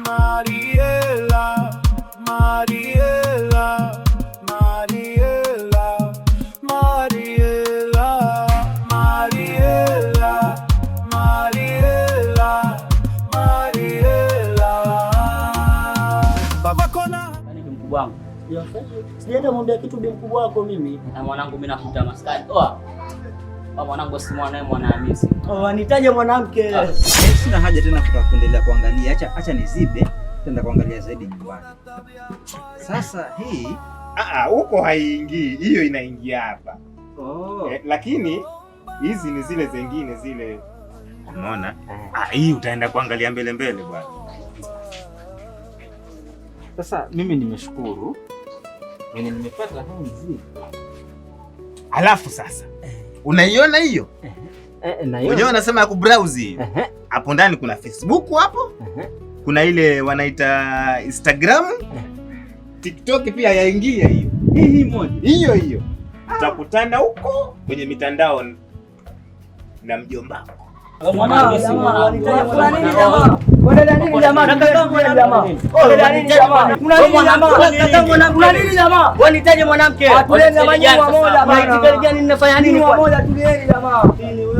Mariela, Mariela, Mariela, Mariela, Mariela, Mariela, Mariela. Baba kona. Nani mkubwa wangu? Sijaenda mwambia kitu bi mkubwa wako mimi. Na mwanangu mimi nafuta maskani. Mwanangu si mwanae Mwanahamisi. Anitaje mwanamke. Sina haja tena kuendelea kuangalia. Acha nizibe tenda kuangalia zaidi nyumbani. Sasa hii huko haiingii. Hiyo inaingia hapa. Lakini hizi ni zile zingine zile. Unaona? Hii utaenda kuangalia mbele mbele bwana. Sasa mimi nimeshukuru. Mimi nimepata huu mzigo. Alafu sasa unaiona hiyo? Naiona. Unajua wanasema ya kubrowse. Hapo ndani kuna Facebook hapo. Kuna ile wanaita Instagram. TikTok pia yaingia hiyo. Hii moja. Hiyo. Tutakutana huko kwenye mitandao na mjomba. Mwanangu si mwanangu. Kuna nini jamaa? Kuna nini jamaa? Kuna nini jamaa? Wanitaje mwanamke? Tulieni manyua moja bana. Kitu gani ninafanya nini kwa moja? Tulieni jamaa.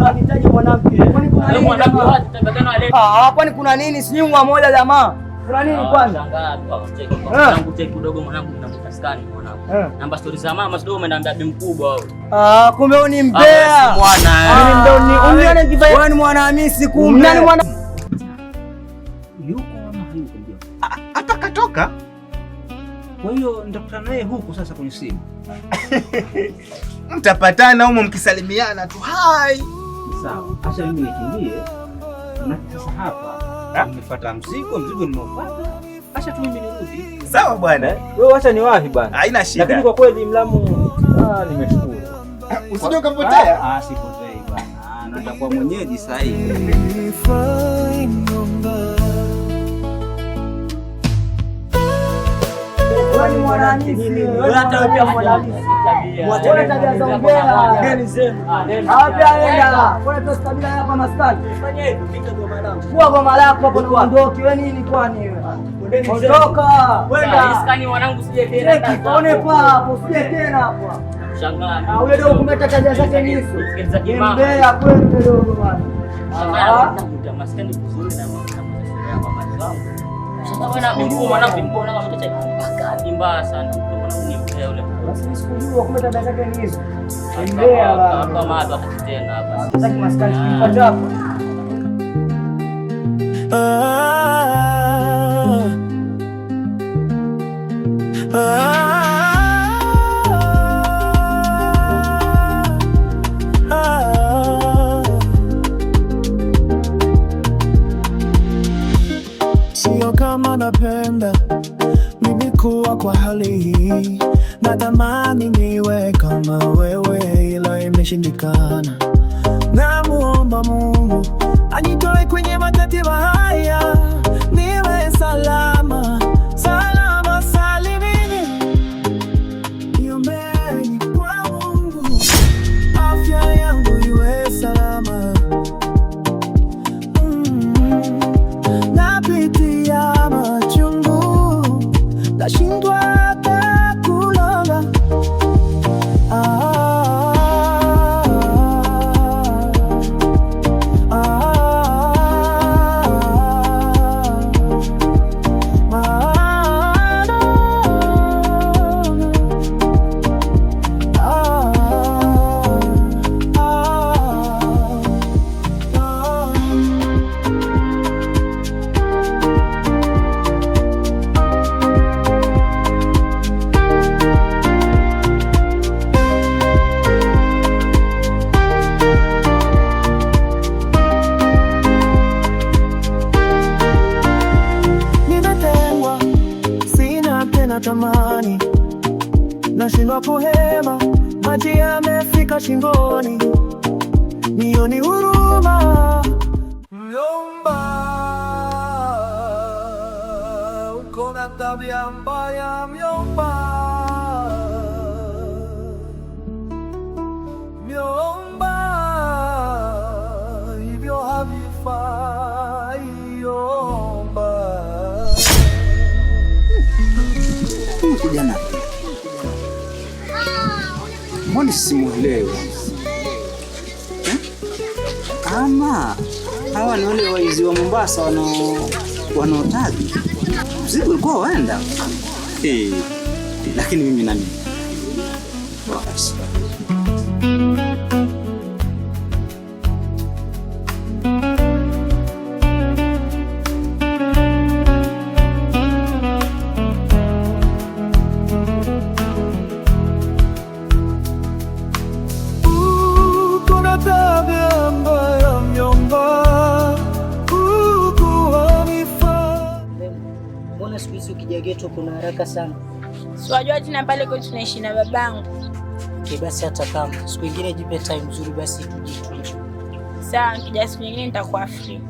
Wanitaje mwanamke? Kwani kuna nini? Kwani kuna nini? Si nyua moja jamaa. Kuna nini kwanza? Mwanangu cheki kidogo mwanangu ninamtaskani mwanangu. Namba stories za mama sio umeenda bi mkubwa wewe. Kumbe wewe ni mbea. Bwana. Mimi ndio ni unione kifanya. Wewe ni Mwanahamisi kumbe. Nani mwana? Yuko na hayuko. Hapa katoka. Kwa hiyo nitakutana naye huko sasa kwenye simu. Mtapatana huko mkisalimiana tu. Hai. Sawa. Acha mimi nikimbie. Na sasa hapa nimefuata mzigo nimeupata. Acha tu mimi nirudi. Sawa bwana. Wewe acha niwahi bwana. Haina shida. Lakini kwa kweli Mlamu nimeshukuru. Usije ukapotea. Sipotei bwana. Natakuwa mwenyeji sasa hivi. Wewe ni Mwanahamisi. Wewe hata pia Mwanahamisi. Wewe tabia za umbea. Ngeni zenu. Hapa enda. Wewe toka kabila hapa maskani. Fanya hivi pita kwa mwanangu. Kwa goma lako hapo na ondoki. Wewe nini kwani wewe? Ondoka. Wenda iskani mwanangu sije tena. Tuone pa hapo usije tena hapo. Shangaa. Ule ndio kumeta tabia zake nizo. Sikiliza kimama. Mbea kweli kidogo bwana. Shangaa maskani vizuri na mama wangu. Sasa bwana mkuu mwanangu mbona kama mtoto mpaka mbaya sana mwanangu ni mbea yule. Basi sikujua kumeta tabia zake nizo. Mbea bwana. Kama hapa atakitenda hapa. Sasa maskani kipata hapo. Sio kama napenda mimi kuwa kwa hali hii, natamani niwe kama wewe, ila imeshindikana. Namuomba Mungu anitoe kwenye matatizo haya, niwe salama salama salimini. Niombeni kwa Mungu afya yangu iwe salama. Napitia machungu, nashindwa hata kulala. Natamani nashindwa kuhema, maji yamefika shingoni, nioni huruma. Mjomba, uko na tabia mbaya mjomba. Mjomba, hivyo havifai mjomba. Mbona simuelewi? Ama hawa ni wale waizi wa Mombasa wanaotagi mzigo ulikuwa waenda. Lakini mimi nani? Basi. Siku hizi ukija geto kuna haraka sana. Si wajua tena pale kwa tunaishi na babangu. Okay, basi hata kama siku nyingine jipe time nzuri basi tujitunze. Sawa, nikija siku nyingine nitakuwa free.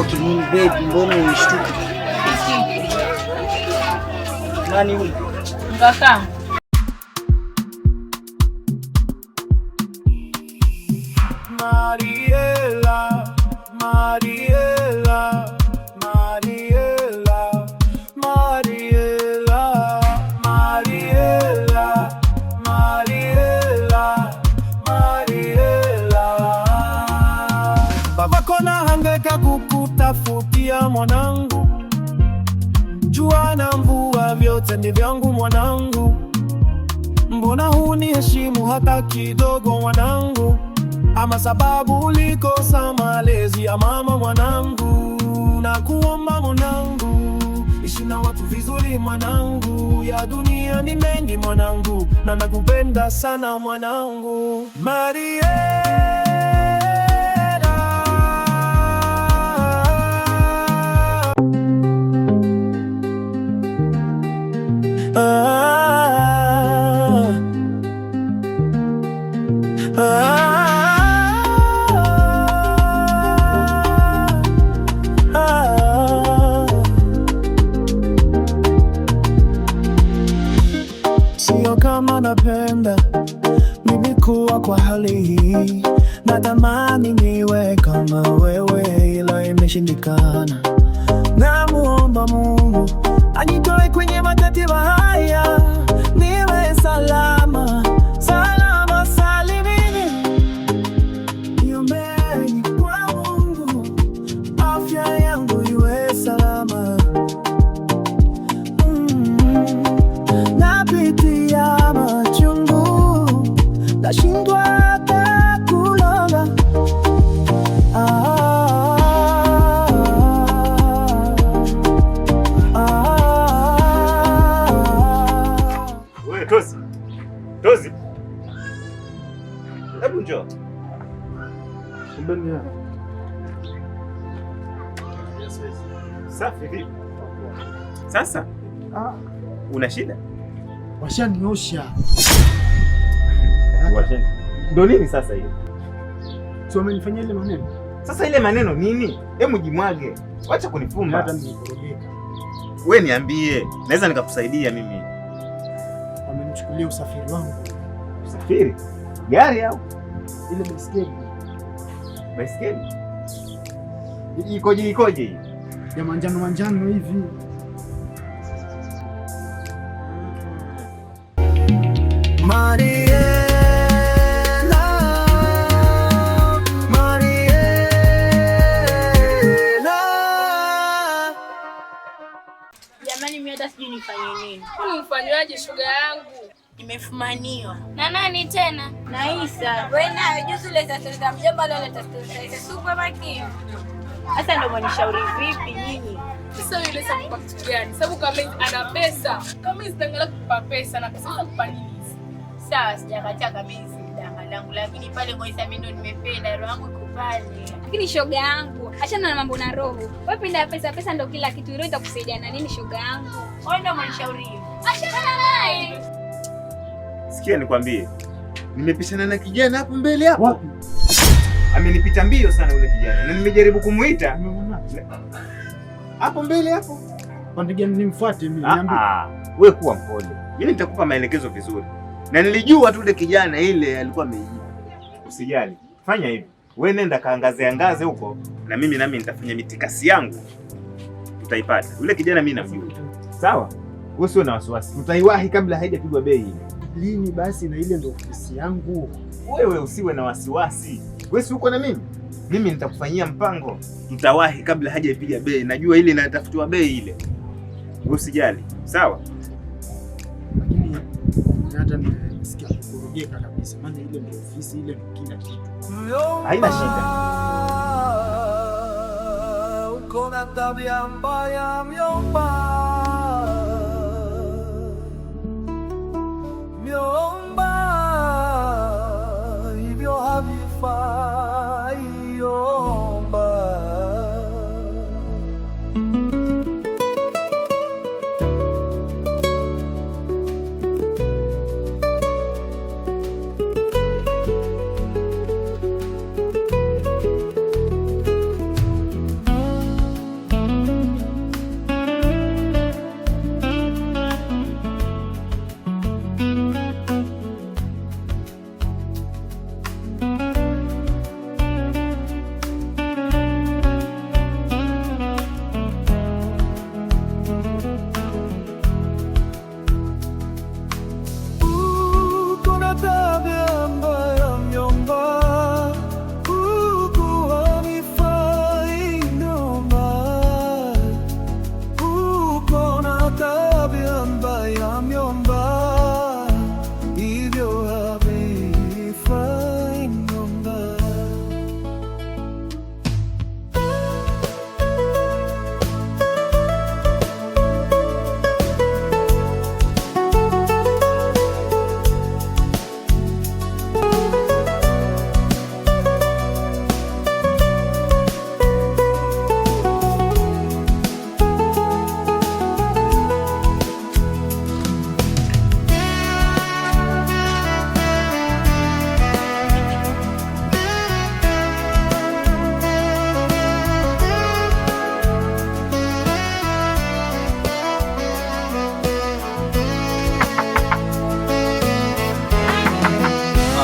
Okay, baby, mbona unishtuka? Nani huyu? Kaka. Mariela, Mariela, Mariela, Mariela, Mariela, Mariela, Mariela. Babako nahangaika kukutafutia mwanangu, jua na mvua vyote ni vyangu mwanangu, mbona huniheshimu hata kidogo mwanangu? Ama sababu ulikosa malezi ya mama mwanangu? Na kuomba mwanangu, ishi na watu vizuri mwanangu, ya dunia ni mengi mwanangu, na nakupenda sana mwanangu. Mariela, sio kama napenda mimi kuwa kwa hali hii, natamani niwe kama wewe ila imeshindikana. Namuomba Mungu anitoe kwenye matatizo haya, niwe salama salama salimini. Niombeni kwa Mungu afya yangu iwe salama. Napitia machungu, nashindwa hata kulala. Wewe Tozi. Tozi. Hebu njoo. Mbona Safi vipi? Sasa una shida? washaniosha? Washani. Ndio nini sasa hiyo? Sio umenifanyia ile maneno? Sasa ile maneno nini? Hebu jimwage. Acha kunifumba. Hata nikorogeka. Wewe niambie, naweza nikakusaidia mimi. Wamenichukulia usafiri wangu. Usafiri? Gari au Ile baiskeli. baiskeli? Ikoje hii? Ya manjano hivi. Mariela, Mariela. Jamani, mimi hata sijui nifanye nini. Mfanyaje shoga yangu? Nimefumaniwa. Na nani tena? Na Isa. Wewe nawe juzi uleta stori za mjomba, leo uleta stori za super makini. Sasa ndio mwanishauri vipi nyinyi? Sasa yule sasa kwa kitu gani? Sababu kama ana pesa, kama zitangala kupa pesa na pesa za kupa nini? Sawa, sijakataa kabisa danga langu, lakini pale kwa Isa mimi ndo nimependa, roho yangu iko pale. Lakini shoga yangu, achana na mambo na roho. Wewe penda pesa, pesa ndo kila kitu. Roho itakusaidia na nini shoga yangu? Wewe ndo mwanishauri. Achana naye. Sikia nikwambie. Nimepishana na kijana hapo mbele hapo. Wapi? Amenipita mbio sana yule kijana. Na nimejaribu kumuita. Hapo mbele hapo. Pande gani nimfuate mimi? Wewe kuwa mpole. Mimi nitakupa maelekezo vizuri. Na nilijua tu yule kijana ile alikuwa ameiba. Usijali. Fanya hivi. Wewe nenda kaangaze huko na mimi nami nitafanya mitikasi yangu. Utaipata. Yule kijana mimi namjua. Sawa? Wewe sio na wasiwasi. Tutaiwahi kabla haijapigwa bei. Lini basi na ile ndio ofisi yangu. Wewe usiwe na wasiwasi. Wewe si uko na mimi? Mimi nitakufanyia mpango. Tutawahi kabla hajaipiga bei. Najua ile inatafutiwa bei ile. Usijali. Sawa? Lakini hata nisikia kukurugeka kabisa. Maana ile ndio ofisi, ile ndio kila kitu. Haina shida. Uko na tabia mbaya mjomba. Mjomba, hivyo havifai mjomba.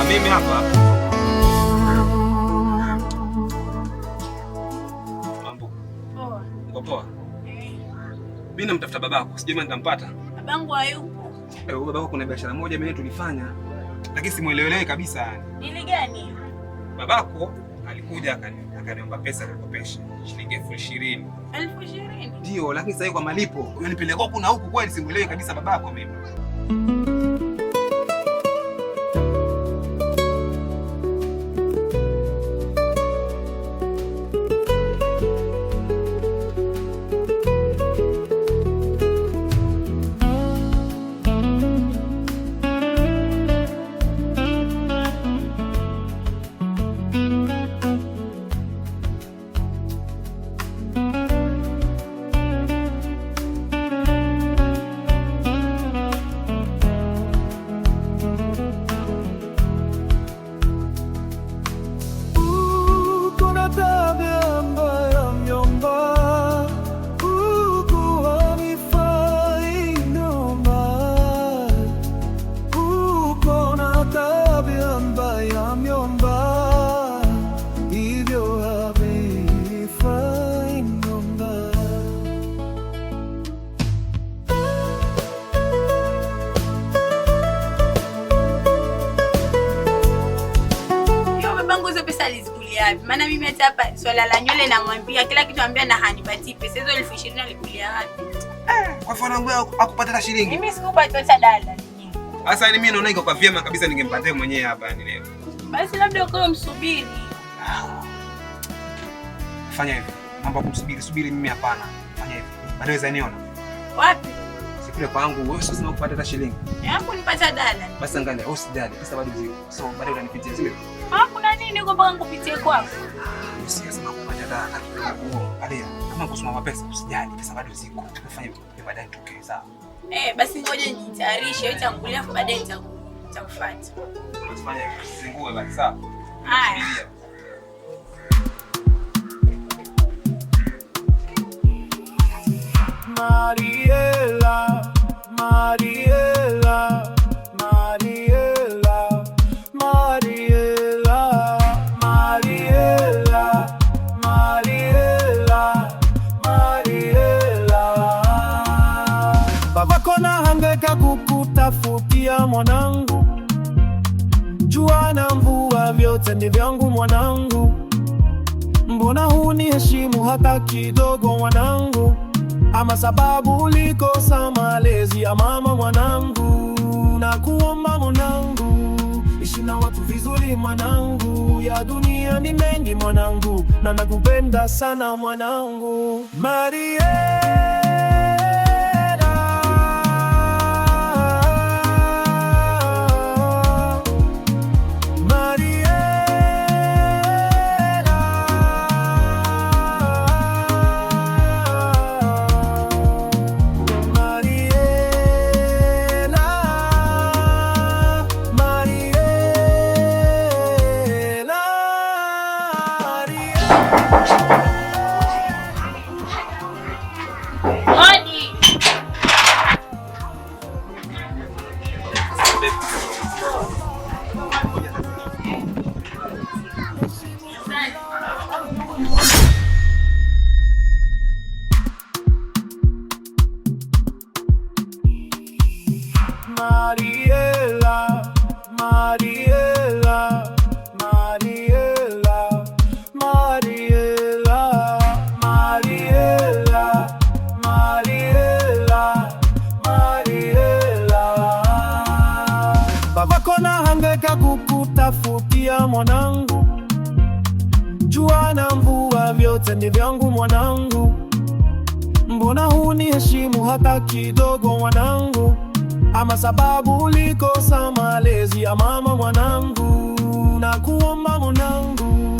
Mimi hapa. Mambo. Poa. Uko poa? Mimi namtafuta babako. Sijui nitampata. Babangu hayupo. Babako kuna biashara moja mimi tulifanya. Lakini simuelewelewi kabisa. Dili gani? Babako alikuja akaniomba pesa nikopeshe shilingi 20,000. 20,000? Ndio, lakini sasa kwa malipo. Unanipeleka huku na huku, kweli simuelewi kabisa babako mimi. Maana mimi hata hapa swala la nywele namwambia kila kitu, anambia na hanipati pesa. Hizo 20,000 alikulia wapi? Kwa mfano wangu akupata hata shilingi. Mimi sikupata hata dala. Sasa mimi naona iko kwa vyema kabisa ningempatia mwenyewe hapa ni leo. Basi labda uko msubiri. Fanya hivi. Mambo kumsubiri mimi hapana. Fanya hivi. Baadaye zaniona. Wapi? Sikule kwangu wewe sasa kupata hata shilingi. Hapo nipata dala. Basi angalia, usijali. Pesa bado ziko. So baadaye utanipitia zile. Kuna nini uko mpaka nikupitie kwako? Siyasema kupata dala. Baadaye kama kusoma pesa usijali. Pesa bado ziko. Tukafanya baadaye tukae sawa. Basi ngoja nijitayarishe, wewe tangulia baadaye nitakufuata. Usifanye zingue basi sawa. Haya. Mariela, Mariela, Mariela, Mariela. babako nahangaika kukutafutia mwanangu, jua na mvua vyote ni vyangu mwanangu, mbona huniheshimu hata kidogo mwanangu? Ama sababu ulikosa malezi ya mama mwanangu? Nakuomba mwanangu, ishi na watu vizuri mwanangu, ya dunia ni mengi mwanangu, na nakupenda sana mwanangu. Mariela, babako nahangaika kukutafutia mwanangu, jua na mvua vyote ni vyangu mwanangu, mbona huniheshimu hata kidogo mwanangu? Ama sababu ulikosa malezi ya mama mwanangu? Nakuomba mwanangu,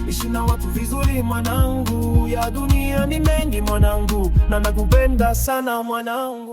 ishi na watu vizuri mwanangu, ya dunia ni mengi mwanangu, na nakupenda sana mwanangu.